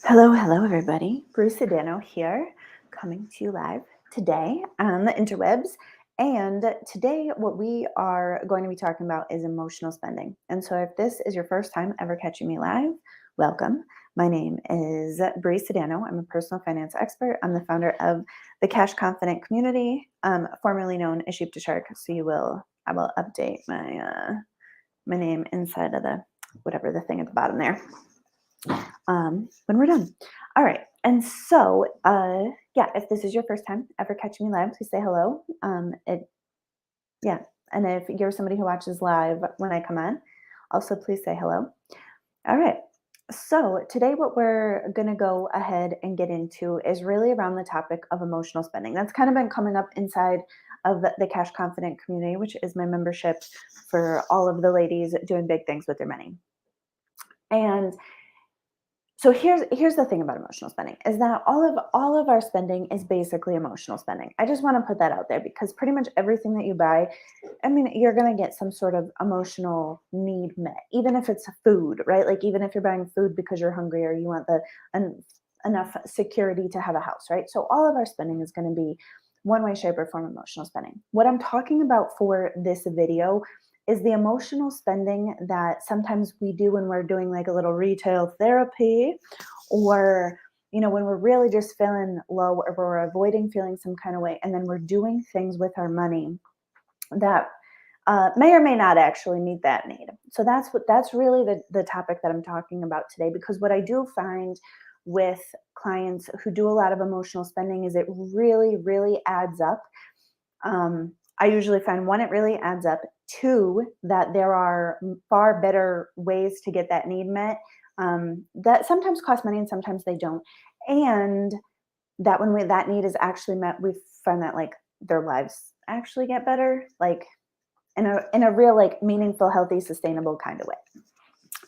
Hello, everybody. Bruce Adano here, coming to you live today on the interwebs. And today, what we are going to be talking about is emotional spending. And so, if this is your first time ever catching me live, welcome. My name is Bruce Adano. I'm a personal finance expert. I'm the founder of the Cash Confident Community, formerly known as Sheep to Shark. So, I will update my name inside of the whatever the thing at the bottom there when we're done. All right. And so, yeah, if this is your first time ever catching me live, please say hello. Yeah. And if you're somebody who watches live when I come on, also please say hello. All right. So today, what we're going to go ahead and get into is really around the topic of emotional spending. That's kind of been coming up inside of the Cash Confident community, which is my membership for all of the ladies doing big things with their money. And so here's the thing about emotional spending is that all of our spending is basically emotional spending. I just want to put that out there because pretty much everything that you buy, I mean, you're going to get some sort of emotional need met, even if it's food, right? Like even if you're buying food because you're hungry or you want enough security to have a house, right? So all of our spending is going to be one way, shape, or form emotional spending. What I'm talking about for this video is the emotional spending that sometimes we do when we're doing like a little retail therapy, or when we're really just feeling low or we're avoiding feeling some kind of way, and then we're doing things with our money that may or may not actually meet that need. So that's really the topic that I'm talking about today, because what I do find with clients who do a lot of emotional spending is it really adds up. I usually find one, it really adds up. Two, that there are far better ways to get that need met, that sometimes cost money and sometimes they don't. And that when that need is actually met, we find that like their lives actually get better, like in a real, like meaningful, healthy, sustainable kind of way.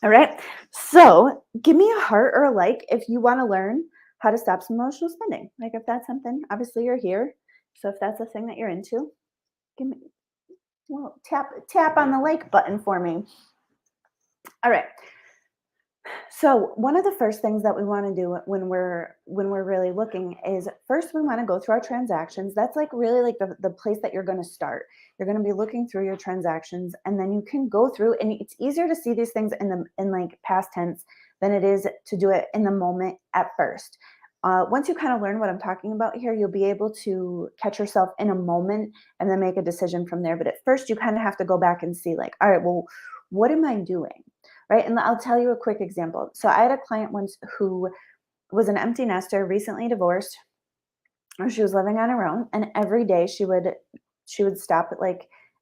All right. So give me a heart or a like if you want to learn how to stop some emotional spending. Like if that's something, obviously you're here. So if that's a thing that you're into, give me, well, tap on the like button for me. All right. So one of the first things that we want to do when we're really looking is, first we want to go through our transactions. That's like really like the place that you're going to start. You're going to be looking through your transactions, and then you can go through, and it's easier to see these things in like past tense than it is to do it in the moment at first. Once you kind of learn what I'm talking about here, you'll be able to catch yourself in a moment and then make a decision from there. But at first, you kind of have to go back and see, like, all right, well, what am I doing? Right. And I'll tell you a quick example. So I had a client once who was an empty nester, recently divorced, or she was living on her own. And every day she would stop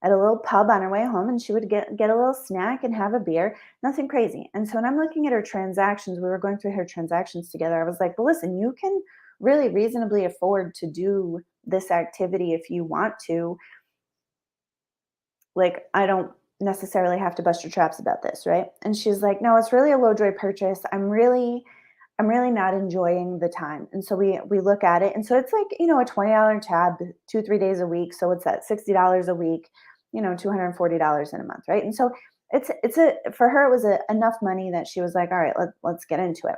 at a little pub on her way home, and she would get a little snack and have a beer, nothing crazy. And so when I'm looking at her transactions, we were going through her transactions together. I was like, well, listen, you can really reasonably afford to do this activity if you want to. Like, I don't necessarily have to bust your chops about this, right? And she's like, no, it's really a low joy purchase. I'm really not enjoying the time. And so we look at it. And so it's like, a $20 tab, 2-3 days a week. So what's that? $60 a week, $240 in a month, right? And so for her, it was enough money that she was like, all right, let's get into it.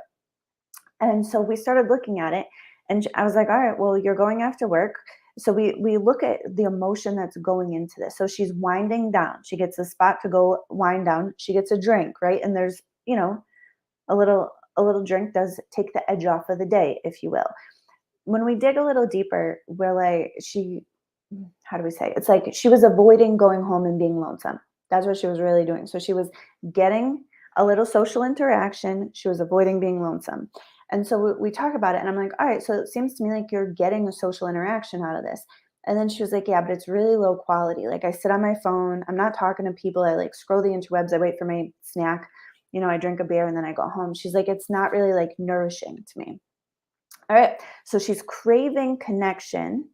And so we started looking at it, and I was like, all right, well, you're going after work. So we look at the emotion that's going into this. So she's winding down. She gets a spot to go wind down. She gets a drink, right? And there's, a little drink does take the edge off of the day, if you will. When we dig a little deeper, we're like, how do we say? It's like she was avoiding going home and being lonesome. That's what she was really doing. So she was getting a little social interaction. She was avoiding being lonesome. And so we talk about it, and I'm like, all right, so it seems to me like you're getting a social interaction out of this. And then she was like, yeah, but it's really low quality. Like I sit on my phone, I'm not talking to people. I like scroll the interwebs, I wait for my snack, I drink a beer and then I go home. She's like, it's not really like nourishing to me. All right. So she's craving connection,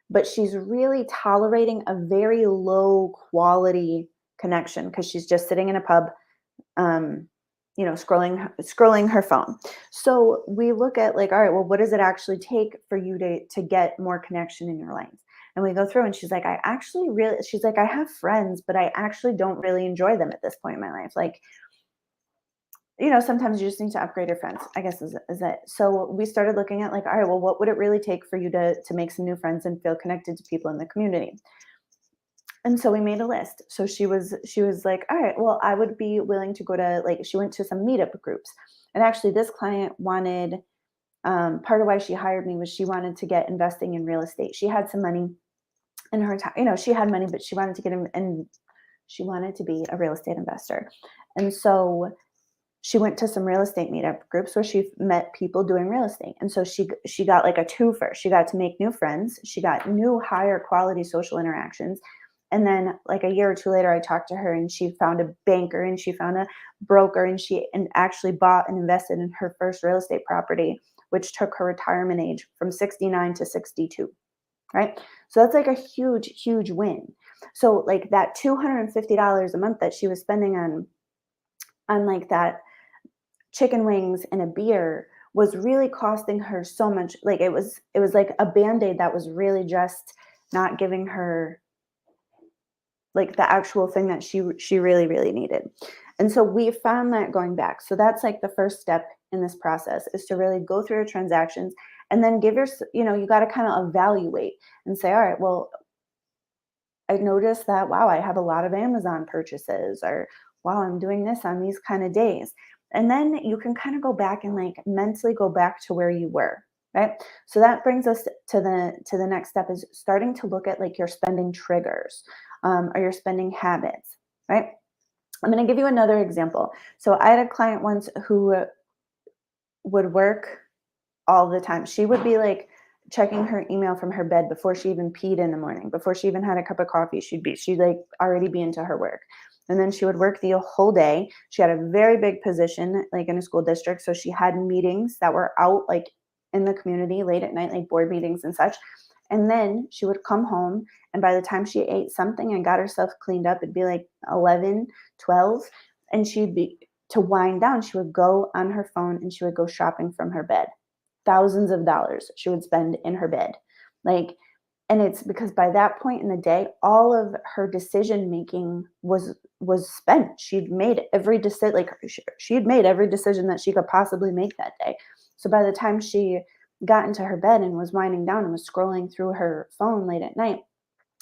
but she's really tolerating a very low quality connection because she's just sitting in a pub, um, scrolling her phone. So we look at like, all right, well, what does it actually take for you to get more connection in your life? And we go through, and she's like, she's like, I have friends, but I actually don't really enjoy them at this point in my life. Like, sometimes you just need to upgrade your friends, I guess is it. So we started looking at like, all right, well, what would it really take for you to make some new friends and feel connected to people in the community? And so we made a list. So she was like, all right, well, I would be willing to go to, like, she went to some meetup groups. And actually this client wanted, part of why she hired me was she wanted to get investing in real estate. She had some money in her time, she had money, but she wanted to get in, and she wanted to be a real estate investor. And so she went to some real estate meetup groups where she met people doing real estate. And so she got like a twofer. She got to make new friends. She got new higher quality social interactions. And then like a year or two later, I talked to her and she found a banker and she found a broker and she and actually bought and invested in her first real estate property, which took her retirement age from 69 to 62. Right. So that's like a huge, huge win. So like that $250 a month that she was spending on like that chicken wings and a beer was really costing her so much. Like it was like a band-aid that was really just not giving her like the actual thing that she really really needed. And so we found that going back. So that's like the first step in this process is to really go through your transactions and then you got to kind of evaluate and say, all right, well, I noticed that, wow, I have a lot of Amazon purchases, or wow, I'm doing this on these kind of days. And then you can kind of go back and like mentally go back to where you were, right? So that brings us to the next step is starting to look at like your spending triggers, or your spending habits, right? I'm going to give you another example. So I had a client once who would work all the time. She would be like checking her email from her bed before she even peed in the morning, before she even had a cup of coffee. She'd like already be into her work. And then she would work the whole day. She had a very big position like in a school district. So she had meetings that were out like in the community late at night, like board meetings and such. And then she would come home. And by the time she ate something and got herself cleaned up, it'd be like 11, 12. And she'd be, to wind down, she would go on her phone and she would go shopping from her bed. Thousands of dollars she would spend in her bed. Like, and it's because by that point in the day, all of her decision making was spent. She'd made every decision, like she'd made every decision that she could possibly make that day. So by the time she got into her bed and was winding down and was scrolling through her phone late at night,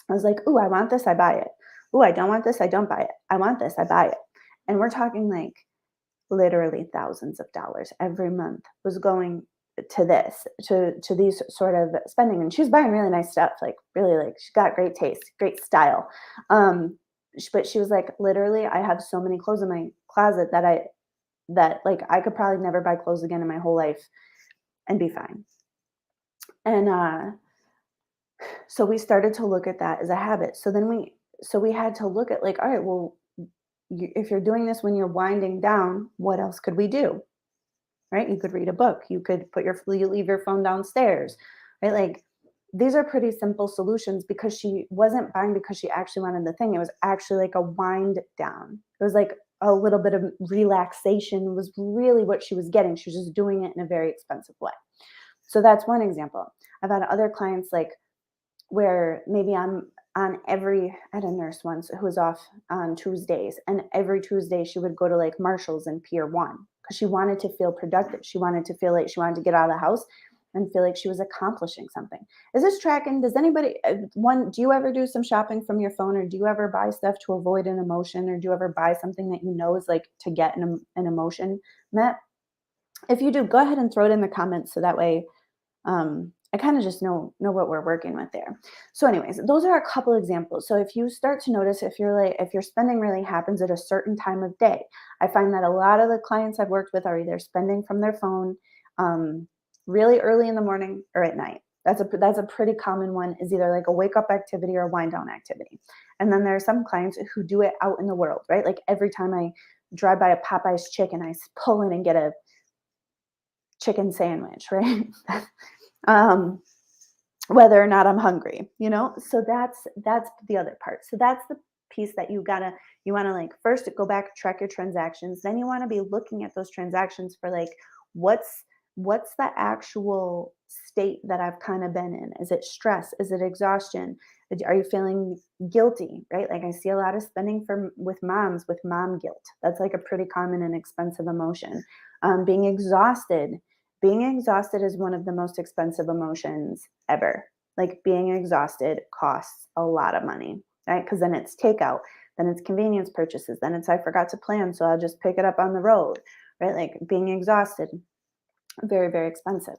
I was like, "Ooh, I want this, I buy it. Ooh, I don't want this, I don't buy it. I want this, I buy it." And we're talking like literally thousands of dollars every month was going to this, to these sort of spending. And she's buying really nice stuff, like really, like she's got great taste, great style. But she was like, literally, I have so many clothes in my closet that like I could probably never buy clothes again in my whole life and be fine. And so we started to look at that as a habit. So we had to look at like, all right, well, if you're doing this when you're winding down, what else could we do? Right? You could read a book. You leave your phone downstairs, right? Like these are pretty simple solutions because she wasn't buying because she actually wanted the thing. It was actually like a wind down. It was like a little bit of relaxation was really what she was getting. She was just doing it in a very expensive way. So that's one example. I've had other clients like where maybe I'm on every, I had a nurse once who was off on Tuesdays, and every Tuesday she would go to like Marshall's and Pier 1 because she wanted to feel productive. She wanted to feel like she wanted to get out of the house and feel like she was accomplishing something. Is this tracking? Does anybody, do you ever do some shopping from your phone, or do you ever buy stuff to avoid an emotion, or do you ever buy something that you know is like to get an emotion met? If you do, go ahead and throw it in the comments so that way I kind of just know what we're working with there. So, anyways, those are a couple examples. So, if you start to notice if your spending really happens at a certain time of day, I find that a lot of the clients I've worked with are either spending from their phone really early in the morning or at night. That's a pretty common one. Is either like a wake up activity or a wind down activity. And then there are some clients who do it out in the world, right? Like every time I drive by a Popeye's chicken, I pull in and get a chicken sandwich, right? um, whether or not I'm hungry. So that's the other part. So that's the piece that you want to like first go back, track your transactions. Then you want to be looking at those transactions for like what's the actual state that I've kind of been in? Is it stress? Is it exhaustion? Are you feeling guilty, right? Like I see a lot of spending with moms with mom guilt. That's like a pretty common and expensive emotion. Being exhausted. Being exhausted is one of the most expensive emotions ever. Like being exhausted costs a lot of money, right? Because then it's takeout, then it's convenience purchases, then it's I forgot to plan, so I'll just pick it up on the road, right? Like being exhausted, very, very expensive.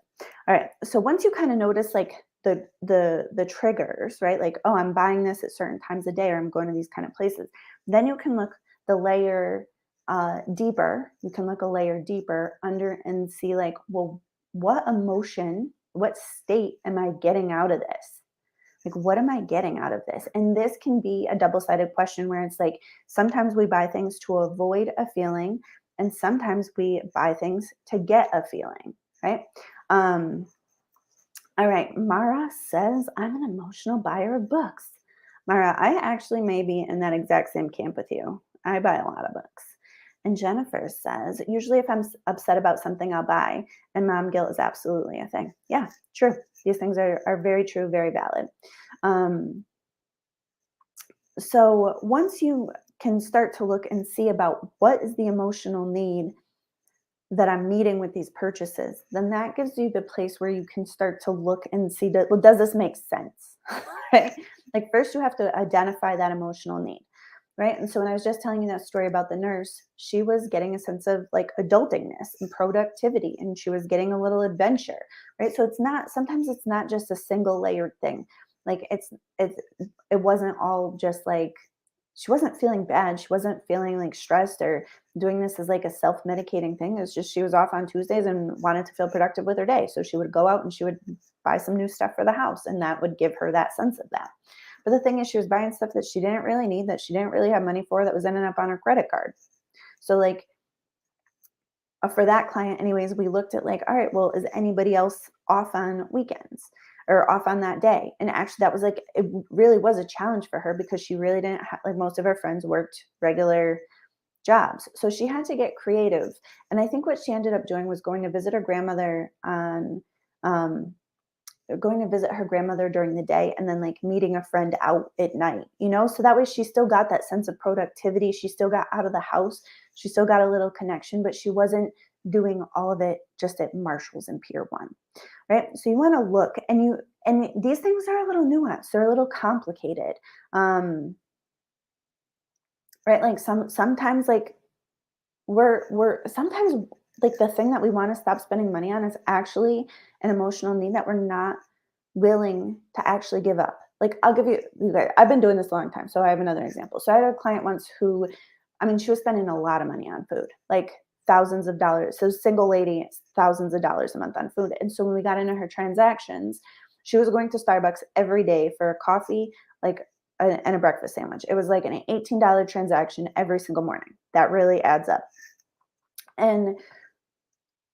All right. So once you kind of notice like the triggers, right? Like, oh, I'm buying this at certain times of day or I'm going to these kind of places, then you can look the layer deeper. You can look a layer deeper under and see like, well, what emotion, what state am I getting out of this? Like, what am I getting out of this? And this can be a double sided question where it's like sometimes we buy things to avoid a feeling, and sometimes we buy things to get a feeling, right? Um, all right. Mara says, I'm an emotional buyer of books. Mara, I actually may be in that exact same camp with you. I buy a lot of books. And Jennifer says, usually if I'm upset about something, I'll buy. And mom guilt is absolutely a thing. Yeah, true. These things are very true, very valid. Um, so once you can start to look and see about what is the emotional need that I'm meeting with these purchases, then that gives you the place where you can start to look and see that, well, does this make sense? Right? Like first you have to identify that emotional need. Right. And so when I was just telling you that story about the nurse, she was getting a sense of like adultingness and productivity, and she was getting a little adventure. Right. So sometimes it's not just a single layered thing. Like it wasn't all just like she wasn't feeling bad. She wasn't feeling like stressed or doing this as like a self medicating thing. It's just she was off on Tuesdays and wanted to feel productive with her day. So she would go out and she would buy some new stuff for the house, and that would give her that sense of that. But the thing is, she was buying stuff that she didn't really need, that she didn't really have money for, that was ending up on her credit card. So, like, for that client, anyways, we looked at, like, all right, well, is anybody else off on weekends or off on that day? And actually, that was like, it really was a challenge for her because she really didn't have, like, most of her friends worked regular jobs. So she had to get creative. And I think what she ended up doing was going to visit her grandmother on, um, going to visit her grandmother during the day and then like meeting a friend out at night, so that way she still got that sense of productivity. She still got out of the house. She still got a little connection, but she wasn't doing all of it just at Marshall's and Pier 1. Right? So you want to look, and these things are a little nuanced. They're a little complicated. Right? Like sometimes like we're sometimes like the thing that we want to stop spending money on is actually an emotional need that we're not willing to actually give up. Like I'll give you guys, I've been doing this a long time. So I have another example. So I had a client once who, I mean, she was spending a lot of money on food, like thousands of dollars. So single lady, thousands of dollars a month on food. And so when we got into her transactions, she was going to Starbucks every day for a coffee, like and a breakfast sandwich. It was like an $18 transaction every single morning. That really adds up. And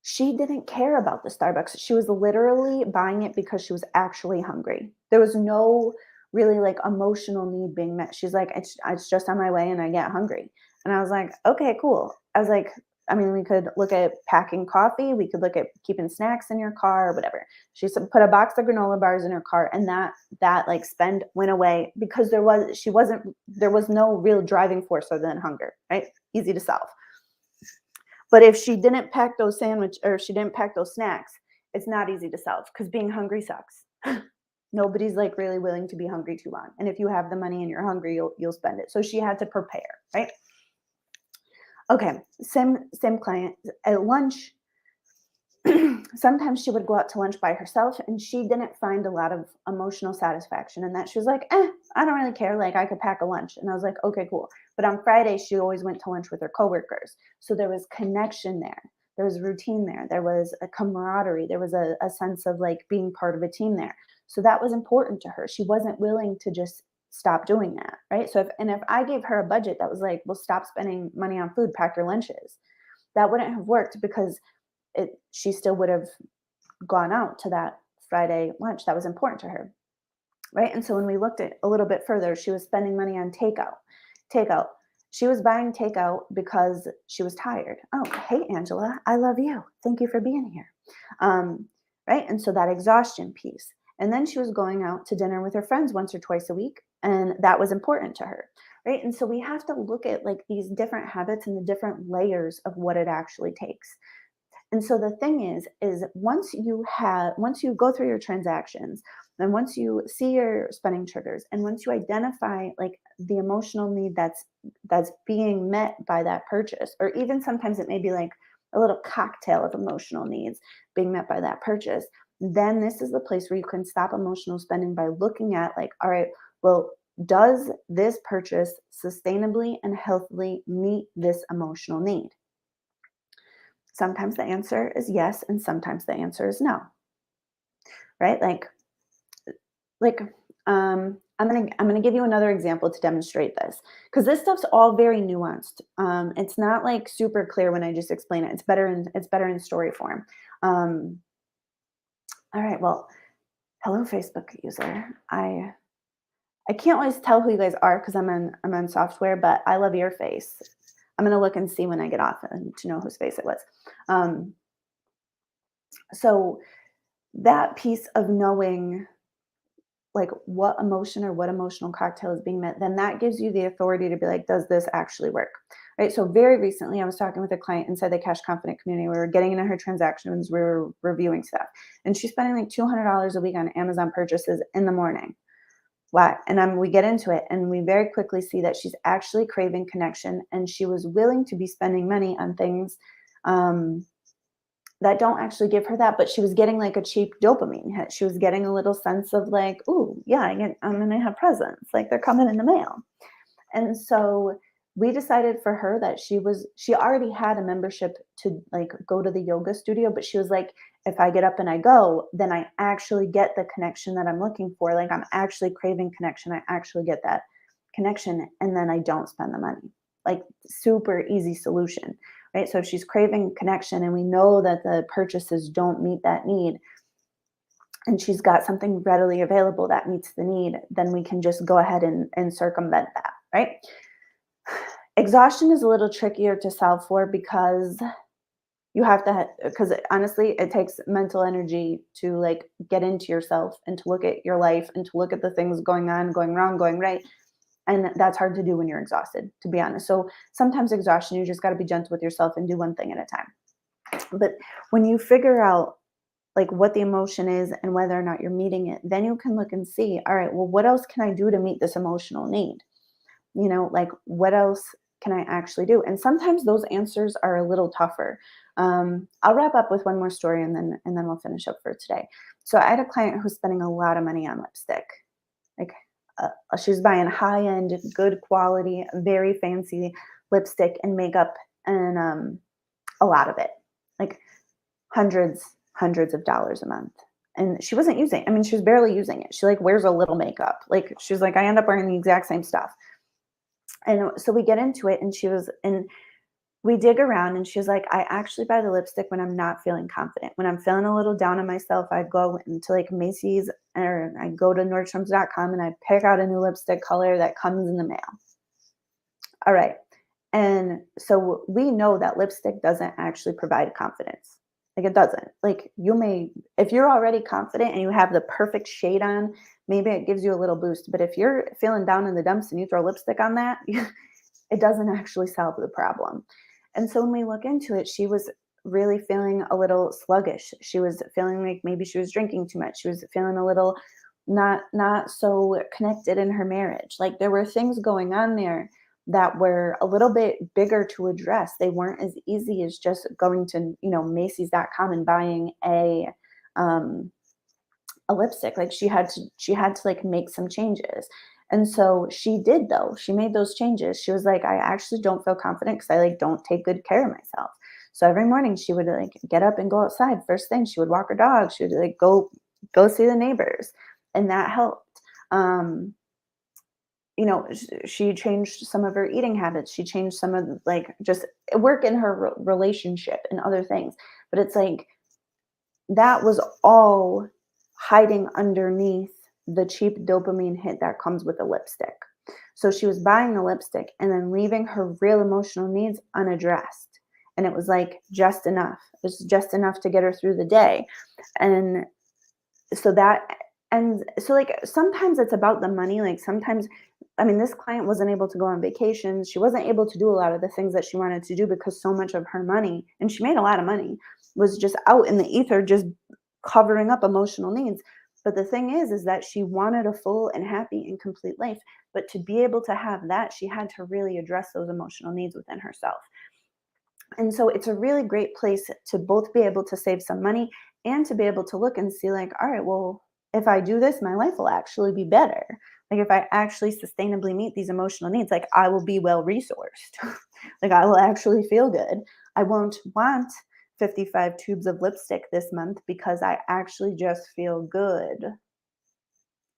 she didn't care about the Starbucks. She was literally buying it because she was actually hungry. There was no really like emotional need being met. She's like, it's just on my way and I get hungry. And I was like, okay, cool. I was like, I mean, we could look at packing coffee. We could look at keeping snacks in your car or whatever. She said, put a box of granola bars in her car, and that like spend went away because there was no real driving force other than hunger, right? Easy to solve. But if she didn't pack those or if she didn't pack those snacks, it's not easy to solve because being hungry sucks. Nobody's like really willing to be hungry too long. And if you have the money and you're hungry, you'll spend it. So she had to prepare, right? Okay, same client at lunch. Sometimes she would go out to lunch by herself and she didn't find a lot of emotional satisfaction in that. She was like, I don't really care. Like I could pack a lunch. And I was like, okay, cool. But on Friday, she always went to lunch with her coworkers. So there was connection there. There was routine there. There was a camaraderie. There was a sense of like being part of a team there. So that was important to her. She wasn't willing to just stop doing that. Right. So if I gave her a budget that was like, well, stop spending money on food, pack your lunches, that wouldn't have worked because she still would have gone out to that Friday lunch that was important to her, right? And so when we looked at a little bit further, she was spending money on takeout. Takeout. She was buying takeout because she was tired. Oh, hey, Angela, I love you. Thank you for being here. Right? And so that exhaustion piece. And then she was going out to dinner with her friends once or twice a week, and that was important to her, right? And so we have to look at like these different habits and the different layers of what it actually takes. And so the thing is once you go through your transactions, and once you see your spending triggers, and once you identify like the emotional need that's being met by that purchase, or even sometimes it may be like a little cocktail of emotional needs being met by that purchase, then this is the place where you can stop emotional spending by looking at like, all right, well, does this purchase sustainably and healthily meet this emotional need? Sometimes the answer is yes, and sometimes the answer is no, right? Like I'm gonna give you another example to demonstrate this because this stuff's all very nuanced. It's not like super clear when I just explain it. It's better in story form. Um, all right, well, hello Facebook user. I can't always tell who you guys are because I'm on software, but I love your face. I'm gonna look and see when I get off and to know whose face it was. Um, so that piece of knowing like what emotion or what emotional cocktail is being met, then that gives you the authority to be like, does this actually work? Right. So very recently I was talking with a client inside the Cash Confident community. We were getting into her transactions, we were reviewing stuff, and she's spending like $200 a week on Amazon purchases in the morning. Why? And we get into it, and we very quickly see that she's actually craving connection, and she was willing to be spending money on things um, that don't actually give her that, but she was getting like a cheap dopamine hit. She was getting a little sense of like, "Ooh, yeah, I'm gonna have presents. Like they're coming in the mail." And so we decided for her that she already had a membership to like go to the yoga studio, but she was like, if I get up and I go, then I actually get the connection that I'm looking for. Like I'm actually craving connection. I actually get that connection, and then I don't spend the money. Like super easy solution, right? So if she's craving connection and we know that the purchases don't meet that need, and she's got something readily available that meets the need, then we can just go ahead and circumvent that, right? Exhaustion is a little trickier to solve for because you have to, because honestly, it takes mental energy to like get into yourself and to look at your life and to look at the things going on, going wrong, going right. And that's hard to do when you're exhausted, to be honest. So sometimes exhaustion, you just got to be gentle with yourself and do one thing at a time. But when you figure out like what the emotion is and whether or not you're meeting it, then you can look and see, all right, well, what else can I do to meet this emotional need? Like what else can I actually do? And sometimes those answers are a little tougher. I'll wrap up with one more story, and then we'll finish up for today. So I had a client who's spending a lot of money on lipstick. Like she's buying high end, good quality, very fancy lipstick and makeup, and a lot of it, like hundreds of dollars a month. And she wasn't using. I mean, she was barely using it. She like wears a little makeup. Like she's like, I end up wearing the exact same stuff. And so we get into it, and we dig around, and she's like, I actually buy the lipstick when I'm not feeling confident. When I'm feeling a little down on myself, I go into like Macy's or I go to Nordstrom's.com and I pick out a new lipstick color that comes in the mail. All right. And so we know that lipstick doesn't actually provide confidence. Like it doesn't. Like if you're already confident and you have the perfect shade on, maybe it gives you a little boost. But if you're feeling down in the dumps and you throw lipstick on that, it doesn't actually solve the problem. And so when we look into it, she was really feeling a little sluggish. She was feeling like maybe she was drinking too much. She was feeling a little not so connected in her marriage. Like there were things going on there that were a little bit bigger to address. They weren't as easy as just going to, Macy's.com and buying um a lipstick. Like she had to like make some changes. And so she did, though. She made those changes. She was like, I actually don't feel confident because I like don't take good care of myself. So every morning she would like get up and go outside. First thing, she would walk her dog. She would like go see the neighbors. And that helped. She changed some of her eating habits. She changed some of like just work in her relationship and other things. But it's like that was all hiding underneath the cheap dopamine hit that comes with a lipstick. So she was buying the lipstick and then leaving her real emotional needs unaddressed. And it was like just enough. It was just enough to get her through the day. And so that And so, like, sometimes it's about the money, like, sometimes I mean, this client wasn't able to go on vacations, she wasn't able to do a lot of the things that she wanted to do because so much of her money, and she made a lot of money, was just out in the ether, just covering up emotional needs. But the thing is that she wanted a full and happy and complete life, but to be able to have that, she had to really address those emotional needs within herself. And so it's a really great place to both be able to save some money and to be able to look and see, like, all right, well, if I do this, my life will actually be better. Like, if I actually sustainably meet these emotional needs, like, I will be well resourced. Like, I will actually feel good. I won't want 55 tubes of lipstick this month because I actually just feel good.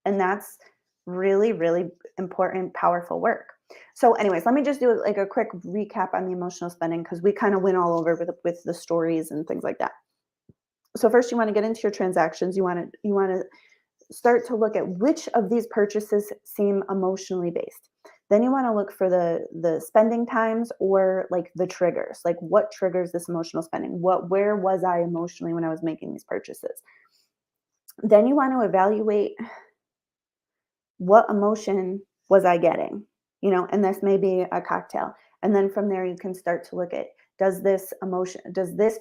And that's really, really important, powerful work. So, anyways, let me just do like a quick recap on the emotional spending because we kind of went all over with the stories and things like that. So first, you want to get into your transactions. You want to start to look at which of these purchases seem emotionally based. Then you want to look for the spending times or like the triggers, like what triggers this emotional spending. Where was I emotionally when I was making these purchases? Then you want to evaluate what emotion was I getting? And this may be a cocktail. And then from there, you can start to look at, does this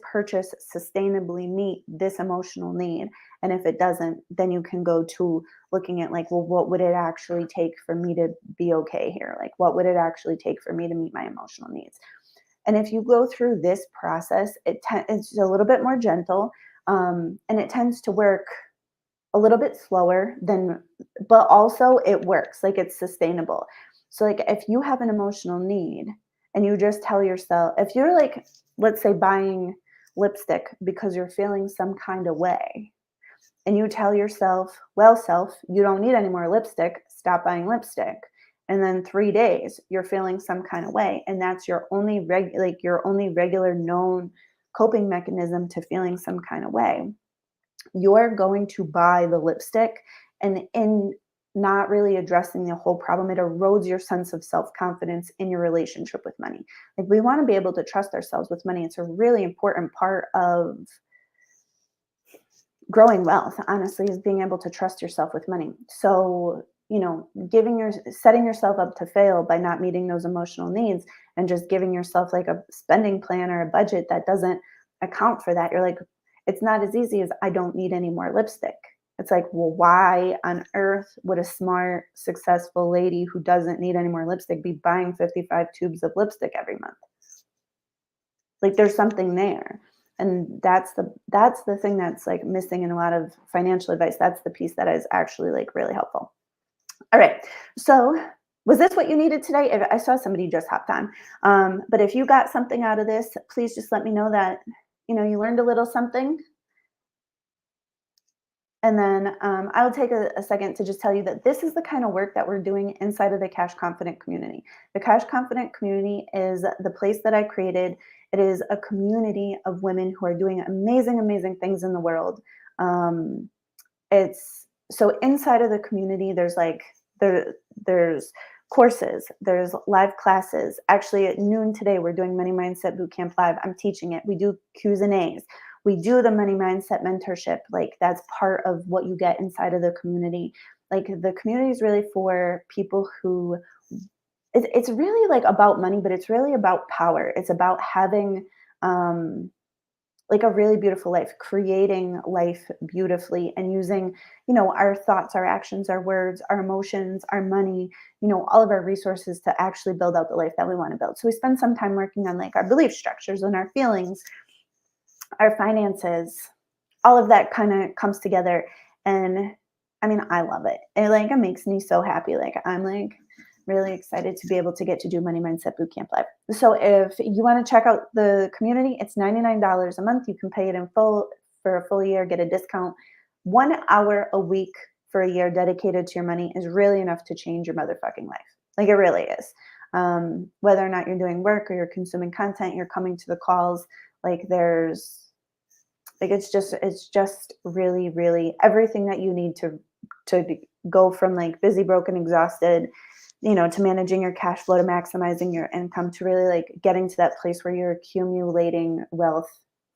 purchase sustainably meet this emotional need? And if it doesn't, then you can go to looking at, like, well, what would it actually take for me to be okay here? Like, what would it actually take for me to meet my emotional needs? And if you go through this process, it's a little bit more gentle, and it tends to work a little bit slower than, but also it works, like, it's sustainable. So, like, if you have an emotional need and you just tell yourself, if you're like, let's say, buying lipstick because you're feeling some kind of way, and you tell yourself, well, self, you don't need any more lipstick, stop buying lipstick. And then 3 days you're feeling some kind of way, and that's your only regular known coping mechanism to feeling some kind of way, you're going to buy the lipstick, and in not really addressing the whole problem, it erodes your sense of self-confidence in your relationship with money. Like, we want to be able to trust ourselves with money. It's a really important part of growing wealth, honestly, is being able to trust yourself with money. So, setting yourself up to fail by not meeting those emotional needs and just giving yourself like a spending plan or a budget that doesn't account for that. You're like, it's not as easy as, I don't need any more lipstick. It's like, well, why on earth would a smart, successful lady who doesn't need any more lipstick be buying 55 tubes of lipstick every month? Like, there's something there. And that's the thing that's like missing in a lot of financial advice. That's the piece that is actually like really helpful. All right. So, was this what you needed today? I saw somebody just hopped on. But if you got something out of this, please just let me know that you learned a little something. And then I'll take a second to just tell you that this is the kind of work that we're doing inside of the Cash Confident community. The Cash Confident community is the place that I created. It is a community of women who are doing amazing, amazing things in the world. Um, it's so inside of the community, there's courses, there's live classes. Actually, at noon today, we're doing Money Mindset Bootcamp Live. I'm teaching it. We do Q's and A's. We do the Money Mindset mentorship. Like, that's part of what you get inside of the community. Like, the community is really for people who it's really like about money, but it's really about power. It's about having like a really beautiful life, creating life beautifully, and using, our thoughts, our actions, our words, our emotions, our money, all of our resources to actually build out the life that we want to build. So we spend some time working on like our belief structures and our feelings, our finances, all of that kind of comes together. And I mean, I love it. It makes me so happy. Like, I'm like really excited to be able to get to do Money Mindset Bootcamp Live. So if you want to check out the community, it's $99 a month. You can pay it in full for a full year, get a discount. 1 hour a week for a year dedicated to your money is really enough to change your motherfucking life. Like, it really is. Whether or not you're doing work or you're consuming content, you're coming to the calls, like, it's just really, really everything that you need to go from like busy, broken, exhausted, to managing your cash flow, to maximizing your income, to really like getting to that place where you're accumulating wealth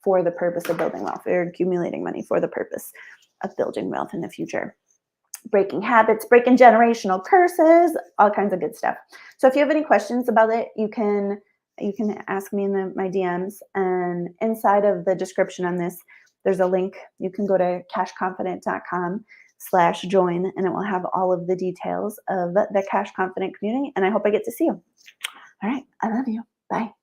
for the purpose of building wealth. You're accumulating money for the purpose of building wealth in the future. breaking habits, breaking generational curses, all kinds of good stuff. So if you have any questions about it, you can ask me in my DMs. And inside of the description on this, there's a link. You can go to cashconfident.com/join, and it will have all of the details of the Cash Confident community. And I hope I get to see you. All right. I love you. Bye.